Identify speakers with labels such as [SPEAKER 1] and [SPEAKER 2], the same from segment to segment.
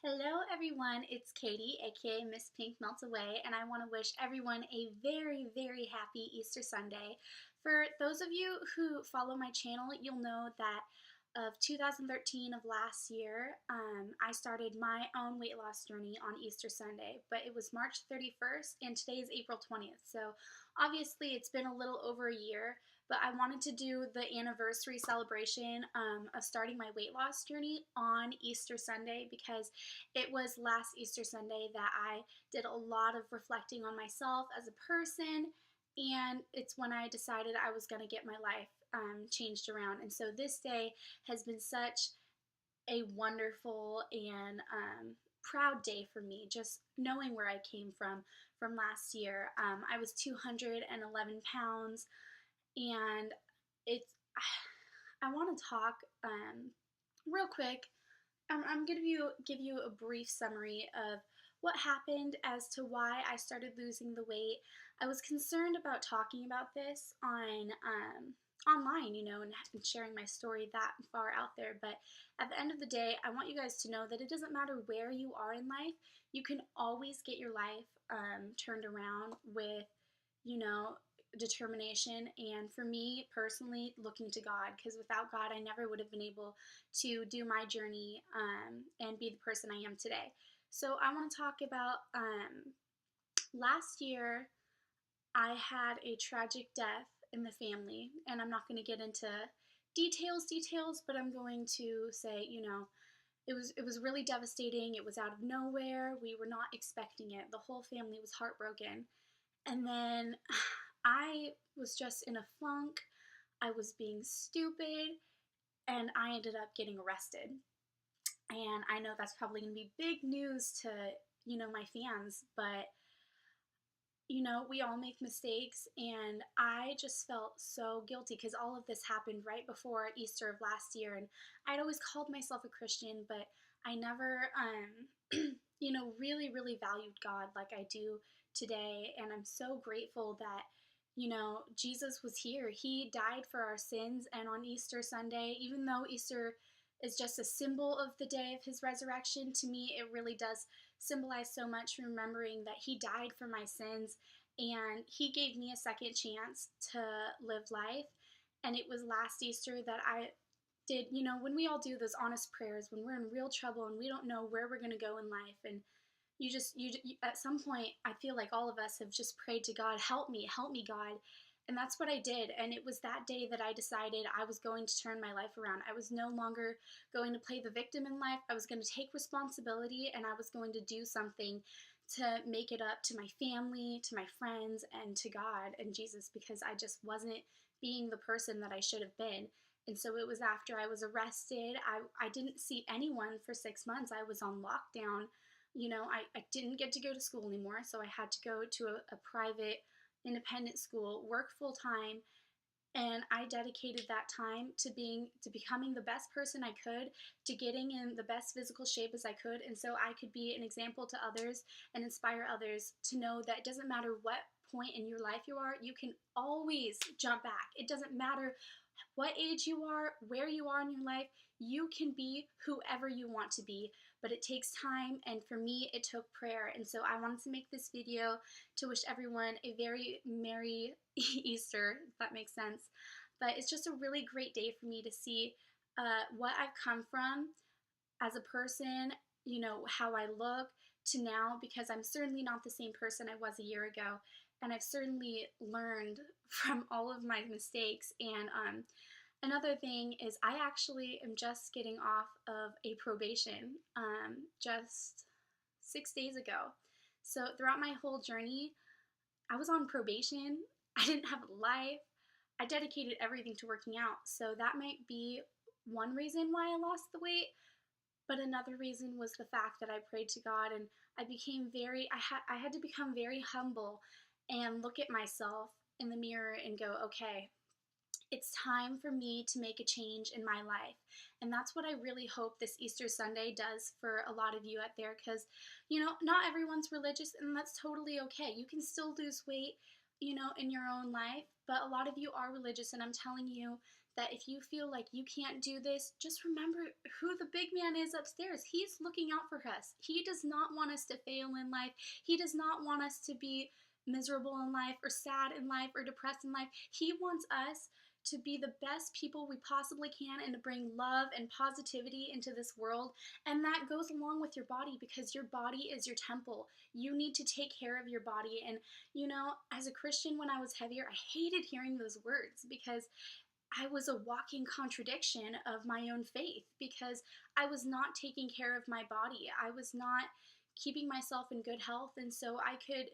[SPEAKER 1] Hello everyone, it's Katie, aka Miss Pink Melts Away, and I want to wish everyone a very, very happy Easter Sunday. For those of you who follow my channel, you'll know that of 2013 of last year, I started my own weight loss journey on Easter Sunday, but it was March 31st and today is April 20th, so obviously it's been a little over a year, but I wanted to do the anniversary celebration of starting my weight loss journey on Easter Sunday because it was last Easter Sunday that I did a lot of reflecting on myself as a person, and it's when I decided I was going to get my life changed around. And so this day has been such a wonderful and proud day for me, just knowing where I came from last year. I was 211 pounds, and it's I want to talk real quick. I'm going to give you a brief summary of what happened as to why I started losing the weight. I was concerned about talking about this on online, and sharing my story that far out there. But at the end of the day, I want you guys to know that it doesn't matter where you are in life. You can always get your life turned around with, determination, and for me personally, looking to God, because without God I never would have been able to do my journey and be the person I am today. So I want to talk about last year I had a tragic death in the family, and I'm not going to get into details, but I'm going to say, it was really devastating. It was out of nowhere. We were not expecting it. The whole family was heartbroken. And then I was just in a funk. I was being stupid, and I ended up getting arrested. And I know that's probably going to be big news to, my fans, but we all make mistakes, and I just felt so guilty because all of this happened right before Easter of last year, and I'd always called myself a Christian, but I never, really, really valued God like I do today, and I'm so grateful that, Jesus was here. He died for our sins, and on Easter Sunday, even though Easter is just a symbol of the day of his resurrection, to me it really does symbolize so much, remembering that he died for my sins and he gave me a second chance to live life. And it was last Easter that I did, when we all do those honest prayers, when we're in real trouble and we don't know where we're going to go in life, and you at some point, I feel like all of us have just prayed to God, help me, God. And that's what I did. And it was that day that I decided I was going to turn my life around. I was no longer going to play the victim in life. I was going to take responsibility, and I was going to do something to make it up to my family, to my friends, and to God and Jesus, because I just wasn't being the person that I should have been. And so it was after I was arrested. I didn't see anyone for 6 months. I was on lockdown. I didn't get to go to school anymore, so I had to go to a private independent school, work full time, and I dedicated that time to becoming the best person I could, to getting in the best physical shape as I could, and so I could be an example to others and inspire others to know that it doesn't matter what point in your life you are, you can always jump back. It doesn't matter what age you are, where you are in your life, you can be whoever you want to be, but it takes time, and for me, it took prayer. And so I wanted to make this video to wish everyone a very Merry Easter, if that makes sense. But it's just a really great day for me to see what I've come from as a person, how I look to now, because I'm certainly not the same person I was a year ago. And I've certainly learned from all of my mistakes. And another thing is I actually am just getting off of a probation just 6 days ago. So throughout my whole journey, I was on probation. I didn't have a life. I dedicated everything to working out. So that might be one reason why I lost the weight. But another reason was the fact that I prayed to God, and I had to become very humble and look at myself in the mirror and go, okay, it's time for me to make a change in my life. And that's what I really hope this Easter Sunday does for a lot of you out there, because, not everyone's religious, and that's totally okay. You can still lose weight, in your own life, but a lot of you are religious, and I'm telling you that if you feel like you can't do this, just remember who the big man is upstairs. He's looking out for us. He does not want us to fail in life. He does not want us to be miserable in life or sad in life or depressed in life. He wants us to be the best people we possibly can and to bring love and positivity into this world. And that goes along with your body, because your body is your temple. You need to take care of your body. And, as a Christian, when I was heavier, I hated hearing those words, because I was a walking contradiction of my own faith, because I was not taking care of my body. I was not keeping myself in good health. And so I could,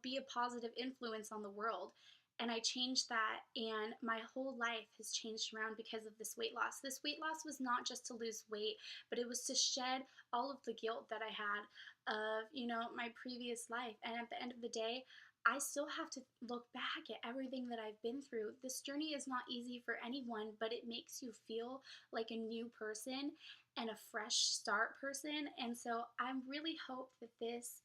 [SPEAKER 1] be a positive influence on the world. And I changed that, and my whole life has changed around because of this weight loss. This weight loss was not just to lose weight, but it was to shed all of the guilt that I had of, my previous life. And at the end of the day, I still have to look back at everything that I've been through. This journey is not easy for anyone, but it makes you feel like a new person and a fresh start person. And so I really hope that this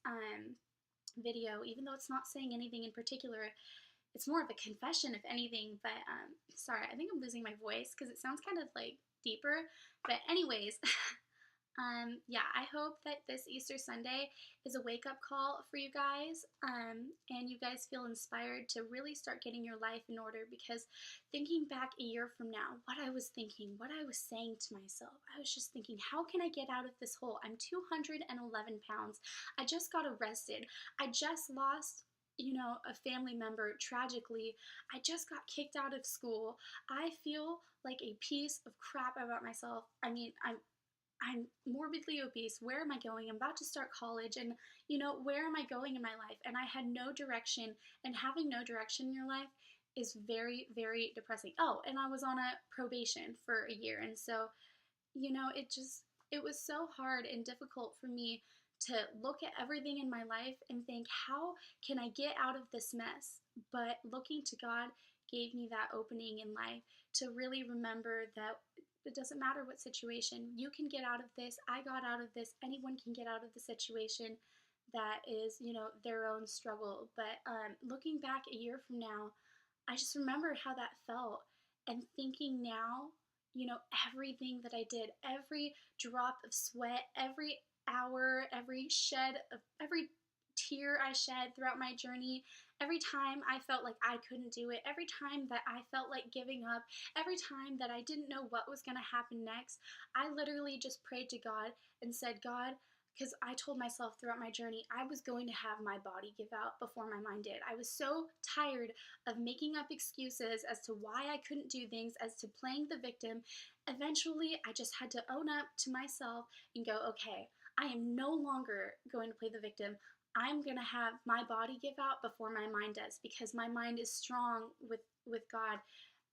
[SPEAKER 1] video, even though it's not saying anything in particular, it's more of a confession, if anything. But sorry, I think I'm losing my voice because it sounds kind of like deeper. But anyways, yeah, I hope that this Easter Sunday is a wake-up call for you guys, and you guys feel inspired to really start getting your life in order. Because thinking back a year from now, what I was thinking, what I was saying to myself, I was just thinking, how can I get out of this hole? I'm 211 pounds. I just got arrested. I just lost a family member tragically. I just got kicked out of school. I feel like a piece of crap about myself. I mean, I'm morbidly obese. Where am I going? I'm about to start college, and where am I going in my life? And I had no direction, and having no direction in your life is very, very depressing. Oh, and I was on a probation for a year, and so it was so hard and difficult for me to look at everything in my life and think, how can I get out of this mess? But looking to God gave me that opening in life to really remember that it doesn't matter what situation, you can get out of this. I got out of this. Anyone can get out of the situation that is, their own struggle. But looking back a year from now, I just remember how that felt, and thinking now, everything that I did, every drop of sweat, every hour, every tear I shed throughout my journey, every time I felt like I couldn't do it, every time that I felt like giving up, every time that I didn't know what was going to happen next, I literally just prayed to God and said, God, because I told myself throughout my journey I was going to have my body give out before my mind did. I was so tired of making up excuses as to why I couldn't do things, as to playing the victim. Eventually, I just had to own up to myself and go, okay, I am no longer going to play the victim. I'm going to have my body give out before my mind does, because my mind is strong with God.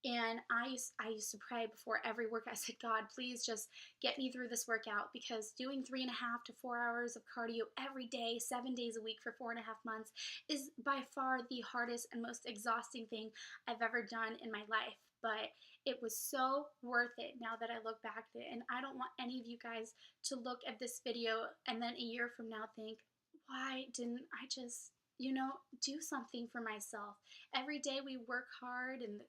[SPEAKER 1] And I used to pray before every work. I said, God, please just get me through this workout, because doing 3.5 to 4 hours of cardio every day, 7 days a week for 4.5 months is by far the hardest and most exhausting thing I've ever done in my life. But it was so worth it now that I look back at it. And I don't want any of you guys to look at this video and then a year from now think, why didn't I just, do something for myself? Every day we work hard, and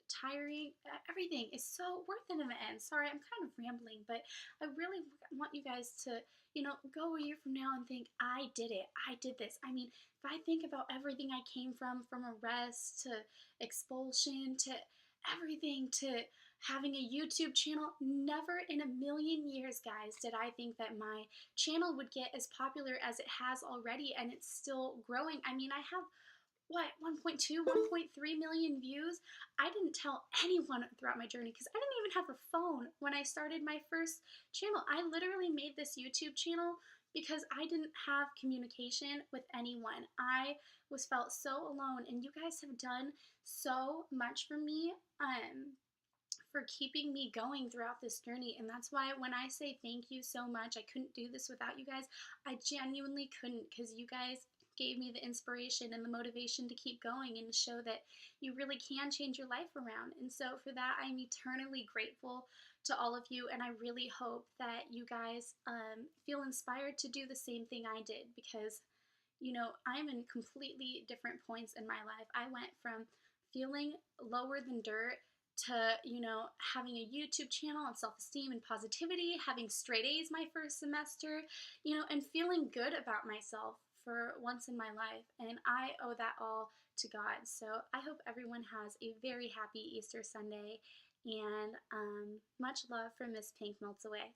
[SPEAKER 1] tiring, everything is so worth it in the end. Sorry, I'm kind of rambling, but I really want you guys to, go a year from now and think, I did it. I did this. I mean, if I think about everything I came from arrest to expulsion to everything to having a YouTube channel, never in a million years, guys, did I think that my channel would get as popular as it has already, and it's still growing. I mean, I have 1.2, 1.3 million views. I didn't tell anyone throughout my journey, because I didn't even have a phone when I started my first channel. I literally made this YouTube channel because I didn't have communication with anyone. I was felt so alone, and you guys have done so much for me, for keeping me going throughout this journey. And that's why when I say thank you so much, I couldn't do this without you guys. I genuinely couldn't, because you guys gave me the inspiration and the motivation to keep going and show that you really can change your life around. And so for that, I'm eternally grateful to all of you, and I really hope that you guys feel inspired to do the same thing I did, because I'm in completely different points in my life. I went from feeling lower than dirt to, having a YouTube channel and self-esteem and positivity, having straight A's my first semester, and feeling good about myself for once in my life. And I owe that all to God. So I hope everyone has a very happy Easter Sunday, and much love from Miss Pink Melts Away.